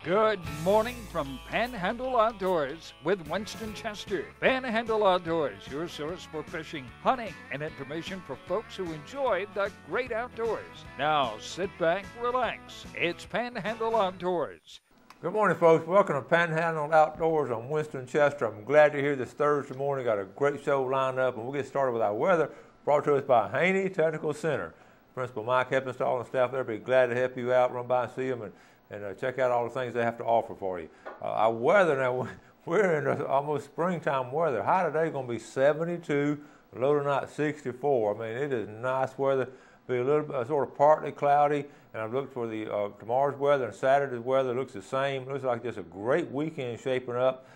Good morning from Panhandle Outdoors with Winston Chester. Panhandle Outdoors, your source for fishing, hunting, and information for folks who enjoy the great outdoors. Now sit back, relax. It's Panhandle Outdoors. Good morning, folks. Welcome to Panhandle Outdoors. I'm Winston Chester. I'm glad you're here this Thursday morning. Got a great show lined up, and we'll get started with our weather, brought to us by Haney Technical Center. Principal Mike Heppenstall and staff there be glad to help you out. Run by and see them and check out all the things they have to offer for you. Our weather now, we're in almost springtime weather. High today is going to be 72, low tonight 64. I mean, it is nice weather. Be a little sort of partly cloudy, and I've looked for the tomorrow's weather and Saturday's weather. Looks the same. Looks like just a great weekend shaping up.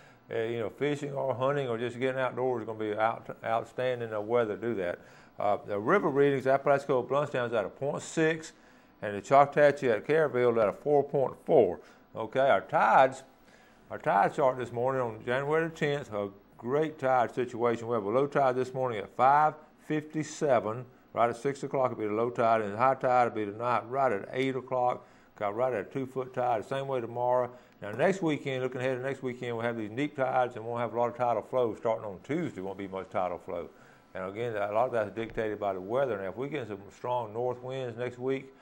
Fishing or hunting or just getting outdoors is going to be outstanding weather to do that. The river readings, Apalachicola Bluntstown is at a 0.6. And the Choctaw at Caryville at a 4.4. Okay, our tides chart this morning on January the 10th, a great tide situation. We have a low tide this morning at 5:57, right at 6 o'clock it'll be the low tide, and the high tide will be tonight right at 8 o'clock, got right at a 2-foot tide, the same way tomorrow. Now next weekend, looking ahead to next weekend, we'll have these neap tides and we'll have a lot of tidal flow starting on Tuesday, won't be much tidal flow. And again, a lot of that's dictated by the weather. Now if we get some strong north winds next week,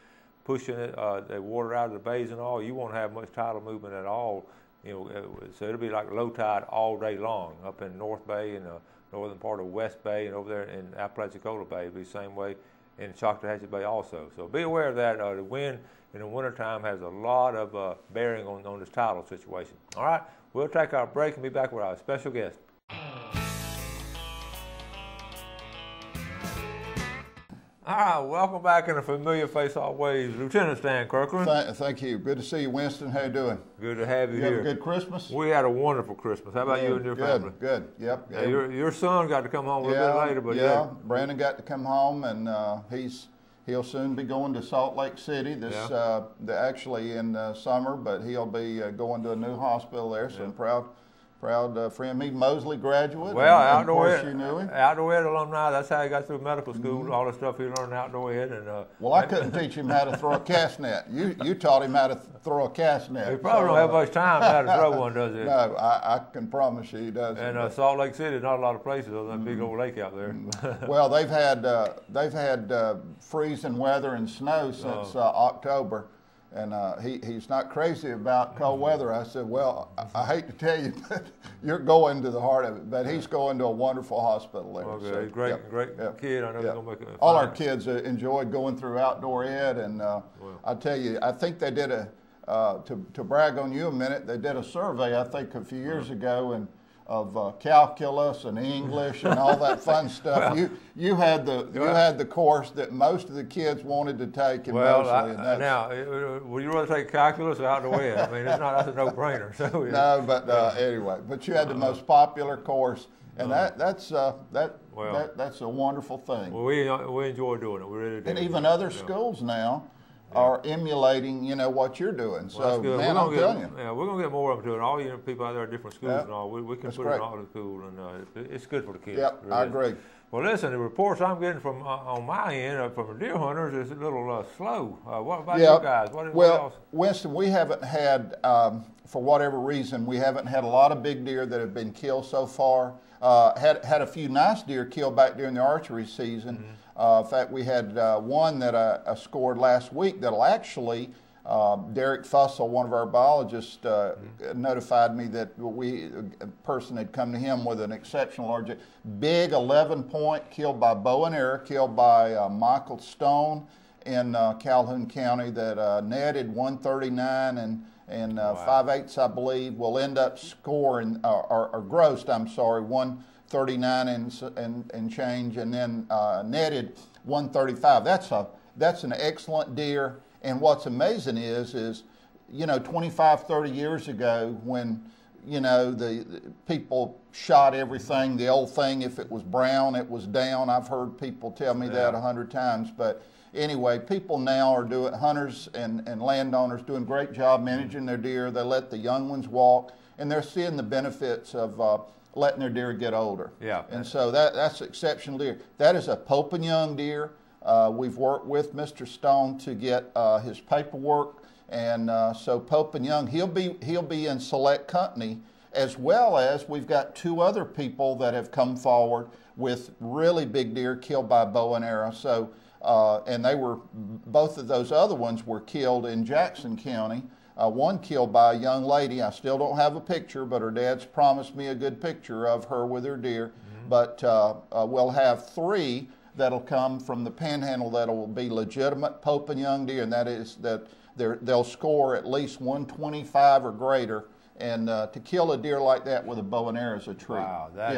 pushing the water out of the bays and all, you won't have much tidal movement at all. So it'll be like low tide all day long up in North Bay and the northern part of West Bay and over there in Apalachicola Bay. It'll be the same way in Choctaw Bay also. So be aware of that. The wind in the wintertime has a lot of bearing on this tidal situation. All right, we'll take our break and be back with our special guest. All right, welcome back in a familiar face always, Lieutenant Stan Kirkland. Thank you. Good to see you, Winston. How you doing? Good to have you here. You have a good Christmas? We had a wonderful Christmas. How about you and your family? Good. Yep. Yeah, your son got to come home a little bit later, but yeah. Brandon got to come home, and he'll soon be going to Salt Lake City. Actually in summer, but he'll be going to a new hospital there. So I'm proud friend. He Mosley graduate. Well, Outdoor Ed, you knew him. Outdoor Ed alumni. That's how he got through medical school. All the stuff he learned in Outdoor Ed. And well, I couldn't teach him how to throw a cast net. You taught him how to throw a cast net. He probably don't have much time how to throw one, does he? No, I can promise you he doesn't. And Salt Lake City, not a lot of places other than that big old lake out there. Well, they've had freezing weather and snow since October. And he's not crazy about cold weather. I said, well, I hate to tell you, but you're going to the heart of it. But he's going to a wonderful hospital there. Okay, so, great kid. I know he's going to make it. All our kids enjoyed going through Outdoor Ed. And I tell you, I think they did to brag on you a minute, they did a survey, I think, a few years ago, of calculus and English and all that fun stuff. Well, you had the course that most of the kids wanted to take. And would you rather take calculus or Outdoor Ed? I mean, that's a no-brainer. So no, but anyway, but you had the most popular course, and that's a wonderful thing. Well, we enjoy doing it. We really do. And even other schools now are emulating, what you're doing. So, man, I'm telling you. Yeah, we're going to get more of them to it. All people out there at different schools and all, we can put it in all the schools, and it's good for the kids. Yep, really. I agree. Well, listen, the reports I'm getting from on my end from the deer hunters is a little slow. What about you guys? What else? Winston, we haven't had, for whatever reason, we haven't had a lot of big deer that have been killed so far. Had a few nice deer killed back during the archery season. Mm-hmm. In fact, we had one that I scored last week that'll actually, Derek Fussell, one of our biologists, notified me that a person had come to him with an exceptional large, big 11-point, killed by bow and arrow, killed by Michael Stone in Calhoun County, that netted 139 and 5/8, I believe, will end up scoring, or grossed, 139 and change, and then netted 135. That's an excellent deer. And what's amazing is 25, 30 years ago, when the people shot everything, the old thing, if it was brown, it was down. I've heard people tell me that 100 times, but anyway, people now are doing, hunters and landowners doing a great job managing their deer. They let the young ones walk, and they're seeing the benefits of letting their deer get older. Yeah. And so that's exceptional deer. That is a Pope and Young deer. We've worked with Mr. Stone to get his paperwork And so Pope and Young, he'll be in select company, as well as we've got 2 other people that have come forward with really big deer killed by bow and arrow. So, and both of those other ones were killed in Jackson County. One killed by a young lady. I still don't have a picture, but her dad's promised me a good picture of her with her deer. Mm-hmm. But we'll have 3 that'll come from the Panhandle that will be legitimate Pope and Young deer, and that is that they'll score at least 125 or greater. And to kill a deer like that with a bow and arrow is a treat. Wow, that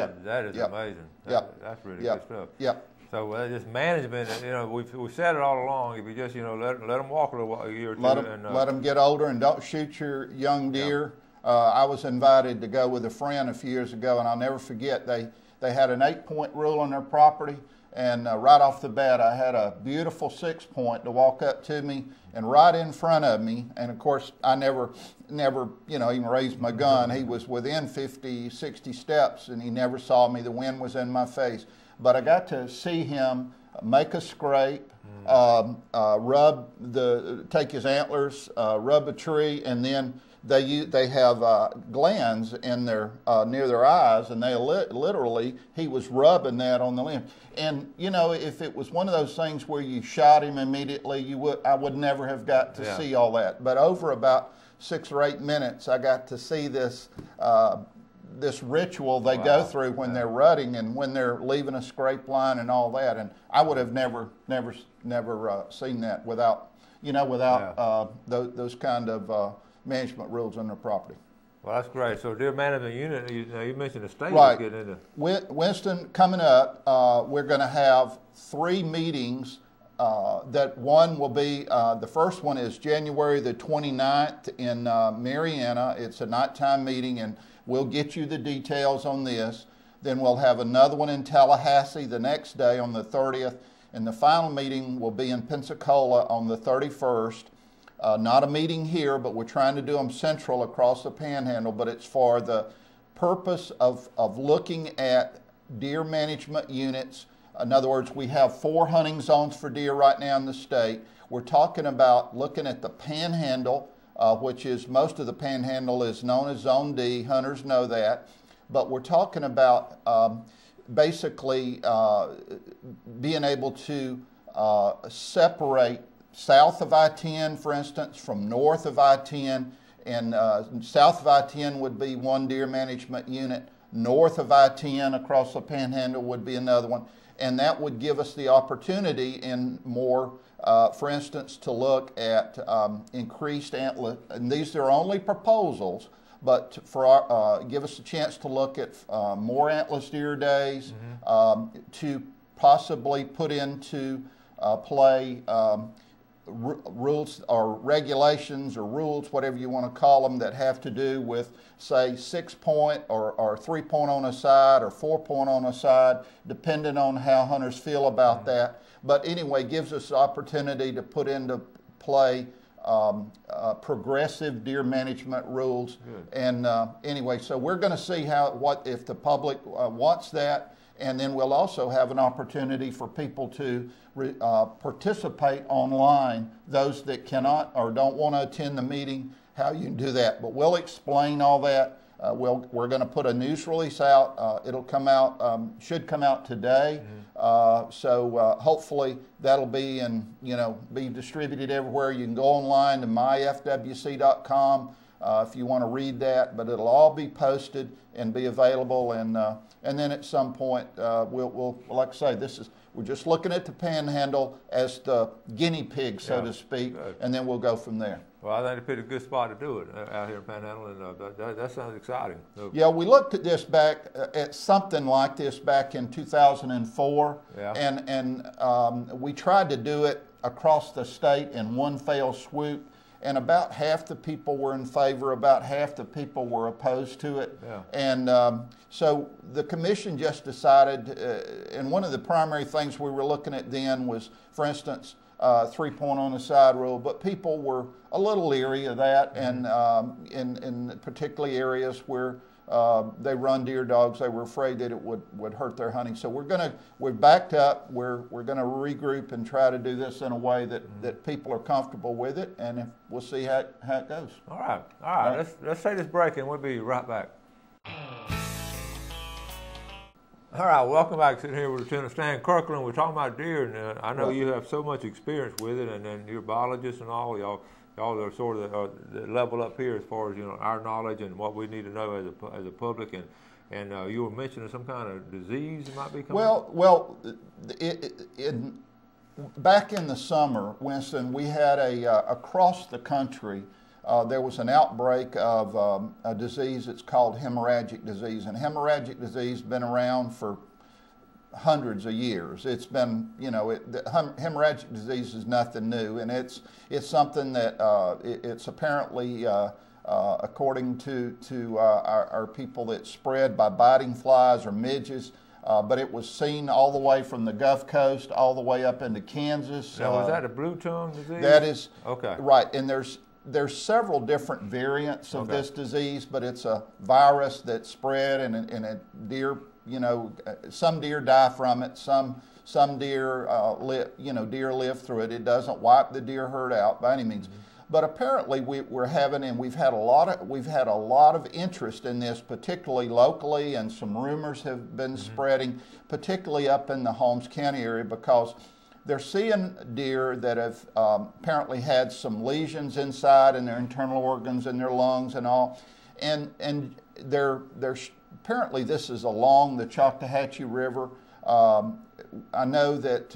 is amazing. That's really good stuff. Yep. So just management, we've said it all along. If you just let them walk a year or two, let them get older, and don't shoot your young deer. I was invited to go with a friend a few years ago, and I'll never forget. They had an 8-point rule on their property, and right off the bat, I had a beautiful 6-point to walk up to me and right in front of me. And of course, I never even raised my gun. He was within 50, 60 steps, and he never saw me. The wind was in my face. But I got to see him make a scrape, take his antlers, rub a tree, and then they have glands in their near their eyes, and they literally he was rubbing that on the limb. And if it was one of those things where you shot him immediately, I would never have got to see all that. But over about 6 or 8 minutes, I got to see this. This ritual they go through when they're rutting and when they're leaving a scrape line and all that, and I would have never seen that without those kind of management rules on their property. Well, that's great. So, deer management unit, you mentioned the state right. is getting into. Winston, coming up, we're going to have 3 meetings. That one will be, the first one is January the 29th in Marianna. It's a nighttime meeting, and we'll get you the details on this. Then we'll have another one in Tallahassee the next day on the 30th, and the final meeting will be in Pensacola on the 31st. Not a meeting here, but we're trying to do them central across the Panhandle, but it's for the purpose of looking at deer management units. In other words, we have 4 hunting zones for deer right now in the state. We're talking about looking at the Panhandle, which is most of the Panhandle is known as Zone D. Hunters know that. But we're talking about basically being able to separate south of I-10, for instance, from north of I-10. And south of I-10 would be one deer management unit. North of I-10 across the Panhandle would be another one. And that would give us the opportunity in more, for instance, to look at increased antler. And these are only proposals, but give us a chance to look at more antlerless deer days, to possibly put into play rules or regulations or rules, whatever you want to call them, that have to do with, say, 6-point or 3-point on a side or 4-point on a side, depending on how hunters feel about that. But anyway, gives us the opportunity to put into play progressive deer management rules. Good. And anyway, so we're going to see if the public wants that. And then we'll also have an opportunity for people to participate online, those that cannot or don't want to attend the meeting, how you can do that. But we'll explain all that. We're going to put a news release out. It'll come out, should come out today. So hopefully that'll be be distributed everywhere. You can go online to myfwc.com if you want to read that, but it'll all be posted and be available. And then at some point, we'll like I say, we're just looking at the Panhandle as the guinea pig, so to speak, and then we'll go from there. Well, I think it's a pretty good spot to do it out here in Panhandle, and that sounds exciting. Yeah, we looked at this at something like this back in 2004, and we tried to do it across the state in one fell swoop. And about half the people were in favor, about half the people were opposed to it. Yeah. And so the commission just decided, and one of the primary things we were looking at then was, for instance, 3-point on the side rule, but people were a little leery of that, and in particularly areas where they run deer dogs. They were afraid that it would hurt their hunting. So we're backed up. We're gonna regroup and try to do this in a way that people are comfortable with it, and we'll see how it goes. All right. Let's take this break, and we'll be right back. All right, welcome back. Sitting here with Lieutenant Stan Kirkland. We're talking about deer, and I know you have so much experience with it, and then you're biologists and all. Y'all are sort of the level up here as far as our knowledge and what we need to know as a public. And you were mentioning some kind of disease that might be coming. Well, back in the summer, Winston, we had across the country. There was an outbreak of a disease that's called hemorrhagic disease. And hemorrhagic disease has been around for hundreds of years. It's been, hemorrhagic disease is nothing new. And it's something that it's apparently, according to our people, that's spread by biting flies or midges. But it was seen all the way from the Gulf Coast all the way up into Kansas. Now, is that a blue tongue disease? That is. Okay. Right. And there's several different variants of this disease, but it's a virus that's spread, and a deer, some deer die from it. Some deer, deer live through it. It doesn't wipe the deer herd out by any means. But apparently we're having, and we've had a lot of interest in this, particularly locally, and some rumors have been spreading, particularly up in the Holmes County area, because they're seeing deer that have apparently had some lesions inside in their internal organs, in their lungs and all, and they're apparently this is along the Choctawhatchee River. I know that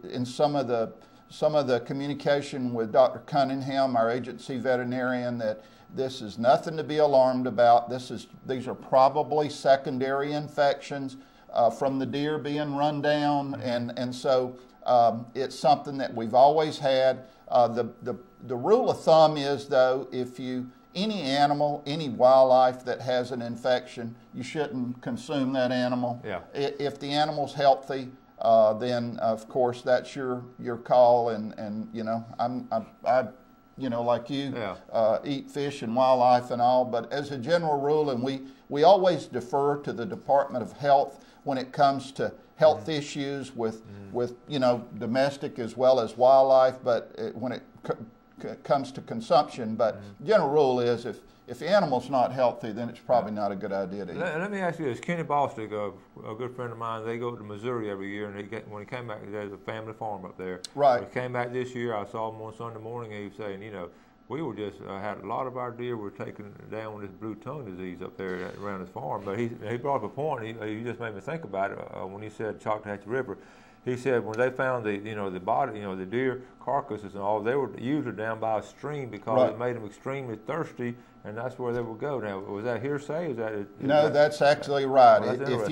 in some of the communication with Dr. Cunningham, our agency veterinarian, that this is nothing to be alarmed about. These are probably secondary infections from the deer being run down, and so. It's something that we've always had. The rule of thumb is, though, any animal, any wildlife that has an infection, you shouldn't consume that animal. Yeah. If the animal's healthy, then of course that's your call. And I like you, eat fish and wildlife and all. But as a general rule, and we always defer to the Department of Health when it comes to health issues with domestic as well as wildlife, but when it comes to consumption. But general rule is if the animal's not healthy, then it's probably not a good idea to eat. Let me ask you this. Kenny Bostic, a good friend of mine, they go to Missouri every year, and when he came back, there's a family farm up there. Right. When he came back this year, I saw him on Sunday morning, and he was saying, we were just had a lot of our deer were taken down with this blue tongue disease up there around his farm. But he brought up a point. He just made me think about it when he said Choctawhatchee River. He said when they found the body, the deer carcasses and all, they were usually down by a stream because it made them extremely thirsty, and that's where they would go. Now, was that hearsay? No, that's actually right. Well,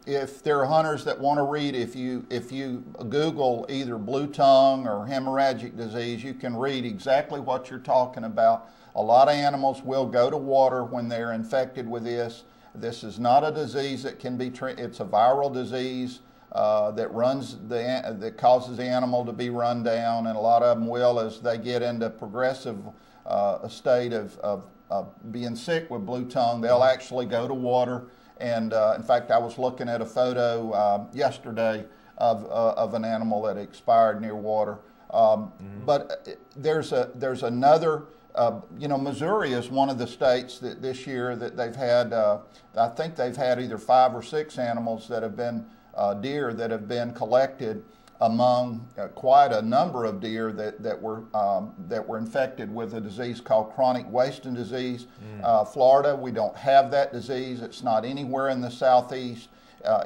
if there are hunters that want to read, if you Google either blue tongue or hemorrhagic disease, you can read exactly what you're talking about. A lot of animals will go to water when they're infected with this. This is not a disease that can be treated. It's a viral disease. That causes the animal to be run down, and a lot of them will as they get into progressive state of being sick with blue tongue. They'll actually go to water, and in fact, I was looking at a photo yesterday of an animal that expired near water. But there's another. Missouri is one of the states that this year that they've had. I think they've had either 5 or 6 animals that have been. Deer that have been collected among quite a number of deer that were infected with a disease called chronic wasting disease. Florida, we don't have that disease. It's not anywhere in the southeast.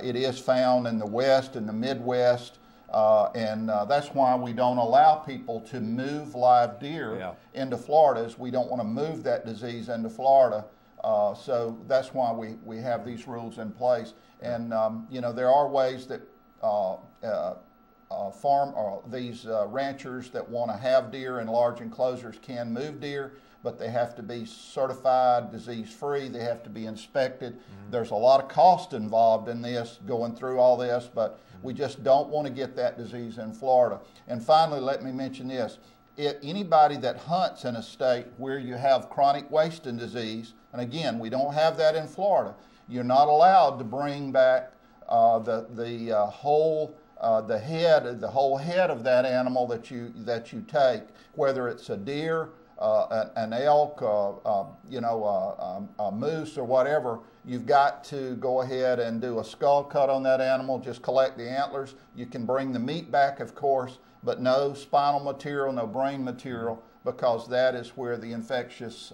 It is found in the west and the Midwest, and that's why we don't allow people to move live deer into Florida. Is we don't want to move that disease into Florida. So that's why we have these rules in place. And there are ways that these ranchers that want to have deer in large enclosures can move deer, but they have to be certified disease-free. They have to be inspected. There's a lot of cost involved in this, going through all this, but we just don't want to get that disease in Florida. And finally, let me mention this. anybody that hunts in a state where you have chronic wasting disease, and again, we don't have that in Florida, you're not allowed to bring back the whole head of that animal that you take, whether it's a deer, an elk, a moose or whatever. You've got to go ahead and do a skull cut on that animal, just collect the antlers. You can bring the meat back, of course, but no spinal material, no brain material, because that is where the infectious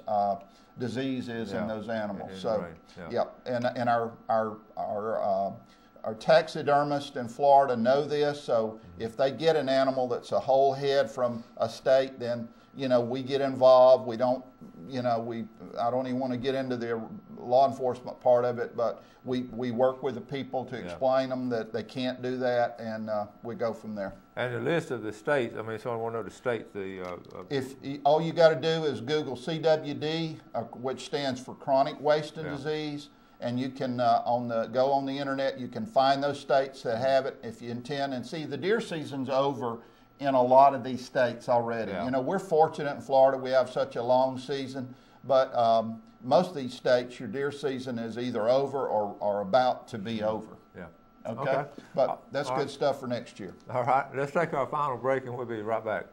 disease is in those animals. So, and our taxidermists in Florida know this. So if they get an animal that's a whole head from a state, then we get involved. We don't, I don't even want to get into the law enforcement part of it, but we work with the people to explain them that they can't do that, and we go from there. And the list of the states, I mean, someone want to know the states. If all you got to do is Google CWD, which stands for chronic wasting disease, and you can go on the internet. You can find those states that have it if you intend. And see, the deer season's over in a lot of these states already. We're fortunate in Florida. We have such a long season, but most of these states, your deer season is either over or about to be over. Okay? But that's good stuff for next year. All right, let's take our final break and we'll be right back.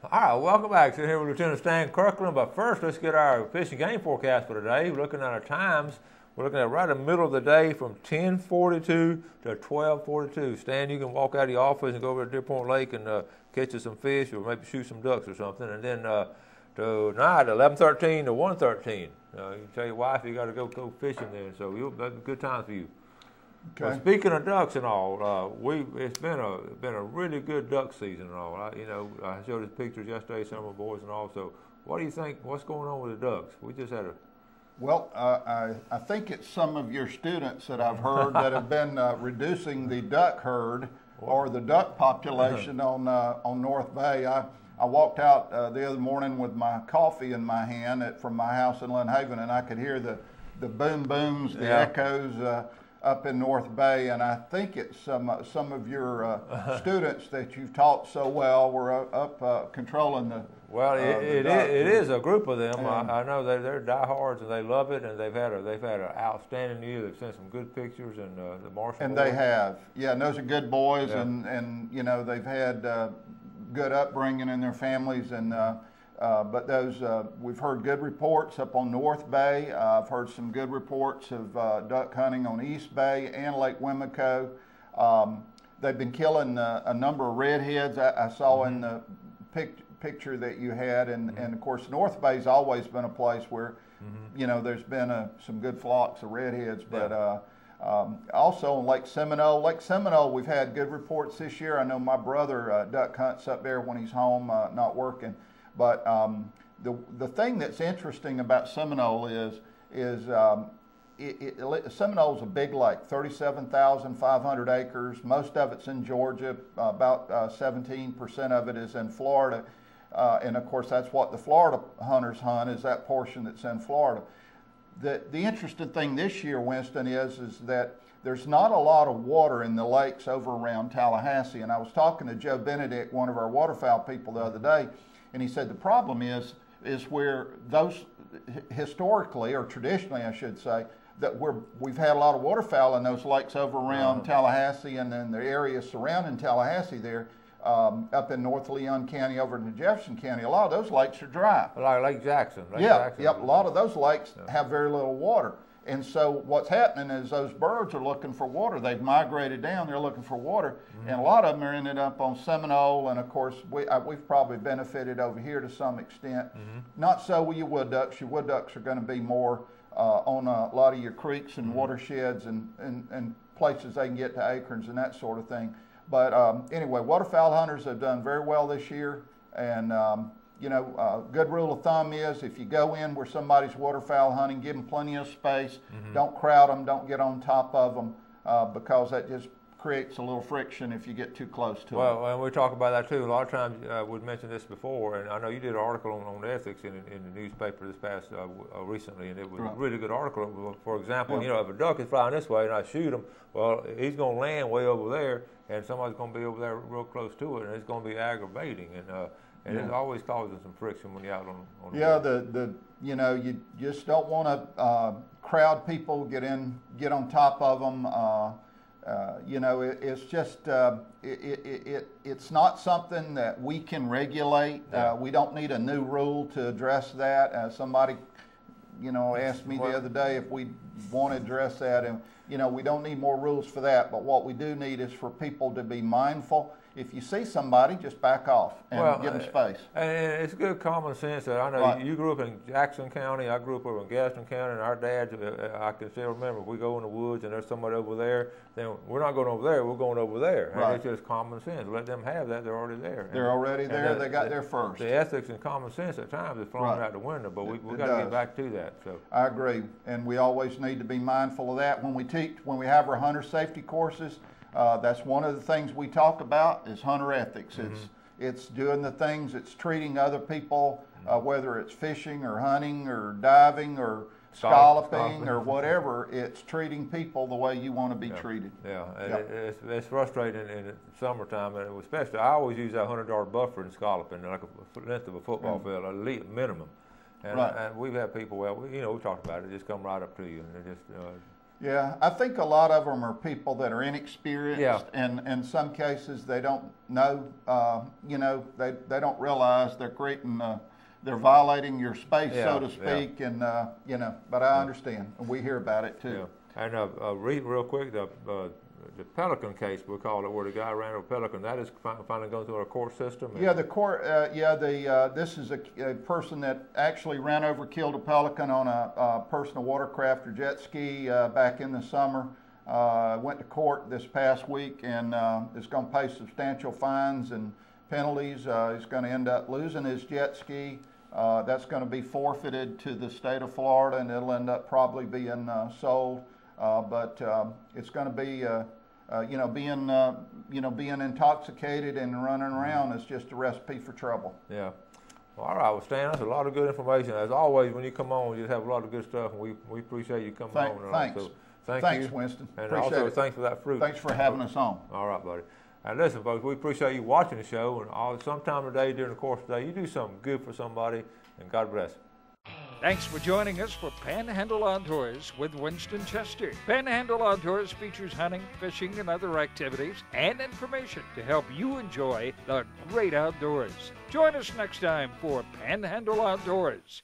All right, welcome back. Sitting here with Lieutenant Stan Kirkland, but first let's get our fish and game forecast for today. We're looking at our times. We're looking at right in the middle of the day from 10:42 to 12:42. Stan, you can walk out of your office and go over to Deer Point Lake and catch us some fish or maybe shoot some ducks or something. And then tonight, 11:13 to 1:13. You can tell your wife you got to go fishing there, so that'll be a good time for you. Okay. Well, speaking of ducks and all, it's been a really good duck season and all. I showed us pictures yesterday, some of my boys and all. So, what do you think? What's going on with the ducks? We just had a Well, I think it's some of your students that I've heard that have been reducing the duck herd or the duck population on North Bay. I walked out the other morning with my coffee in my hand from my house in Lynn Haven, and I could hear the boom booms, the echoes up in North Bay, and I think it's some of your students that you've taught so well were up controlling the. Well, it is a group of them. I know they're diehards and they love it, and they've had an outstanding year. They've sent some good pictures, and the Marshall. And they have, and those are good boys, and they've had good upbringing in their families, and but those we've heard good reports up on North Bay. I've heard some good reports of duck hunting on East Bay and Lake Wimico. They've been killing a number of redheads. I saw in the picture that you had, and of course North Bay's always been a place where there's been some good flocks of redheads, but also on Lake Seminole we've had good reports this year. I know my brother duck hunts up there when he's home not working, but the thing that's interesting about Seminole is Seminole's a big lake, 37,500 acres. Most of it's in Georgia. About 17% of it is in Florida. And of course, that's what the Florida hunters hunt, is that portion that's in Florida. The interesting thing this year, Winston, is that there's not a lot of water in the lakes over around Tallahassee. And I was talking to Joe Benedict, one of our waterfowl people, the other day, and he said the problem is where those historically, or traditionally I should say, that we've had a lot of waterfowl in those lakes over around Tallahassee and then the area surrounding Tallahassee there, up in North Leon County over into Jefferson County. A lot of those lakes are dry. Like Lake Jackson. Jackson. A lot of those lakes have very little water. And so what's happening is those birds are looking for water. They've migrated down, they're looking for water. And a lot of them are ended up on Seminole, and of course we've probably benefited over here to some extent. Not so with your wood ducks. Your wood ducks are going to be more on a lot of your creeks and watersheds and places they can get to acorns and that sort of thing. But anyway, waterfowl hunters have done very well this year, and good rule of thumb is if you go in where somebody's waterfowl hunting, give them plenty of space. Don't crowd them, don't get on top of them, because that just creates a little friction if you get too close to it. Well, and we talk about that too. A lot of times we've mentioned this before, and I know you did an article on ethics in the newspaper this past recently, and it was a really good article. For example, you know, if a duck is flying this way and I shoot him, well, he's going to land way over there, and somebody's going to be over there real close to it, and it's going to be aggravating, and it always causes some friction when you're out on the you know, you just don't want to crowd people, get on top of them. You know, it's just it's not something that we can regulate. We don't need a new rule to address that. Somebody, you know, asked me the other day if we want to address that, and you know, we don't need more rules for that. But what we do need is for people to be mindful. If you see somebody, just back off and give them space. And it's good common sense. That I know you grew up in Jackson County. I grew up over in Gaston County, and our dads, I can still remember, if we go in the woods and there's somebody over there, then we're not going over there, we're going over there. And it's just common sense. Let them have that. They're already there. They're already there. They got there first. The ethics and common sense at times is thrown out the window, but we got to get back to that. So I agree, and we always need to be mindful of that when we teach, when we have our hunter safety courses. That's one of the things we talk about is hunter ethics. It's doing the things, it's treating other people, whether it's fishing or hunting or diving or scalloping or whatever, it's treating people the way you want to be treated. It's frustrating in the summertime, and especially I always use that 100-yard buffer in scalloping, like a length of a football field, at minimum. And we've had people, you know, we talked about it, just come right up to you, and they just. Yeah, I think a lot of them are people that are inexperienced, and in some cases they don't know, you know, they don't realize they're creating, they're violating your space, so to speak, and, you know, but I understand, and we hear about it too. And real quick, the pelican case, we call it, where the guy ran over a pelican, that is finally going through our court system? Yeah, the court, this is a person that actually ran over, killed a pelican on a personal watercraft or jet ski back in the summer. Went to court this past week and is going to pay substantial fines and penalties. He's going to end up losing his jet ski. That's going to be forfeited to the state of Florida, and it'll end up probably being sold. But it's going to be, you know, being intoxicated and running around is just a recipe for trouble. Yeah. Well, all right, well, Stan, that's a lot of good information. As always, when you come on, you just have a lot of good stuff, and we appreciate you coming on. Thanks. Thanks, Winston. And appreciate also, it. thanks for that fruit. Thanks for having us on. All right, buddy. And listen, folks, we appreciate you watching the show, and sometime today, during the course of the day, you do something good for somebody, and God bless. Thanks for joining us for Panhandle Outdoors with Winston Chester. Panhandle Outdoors features hunting, fishing, and other activities and information to help you enjoy the great outdoors. Join us next time for Panhandle Outdoors.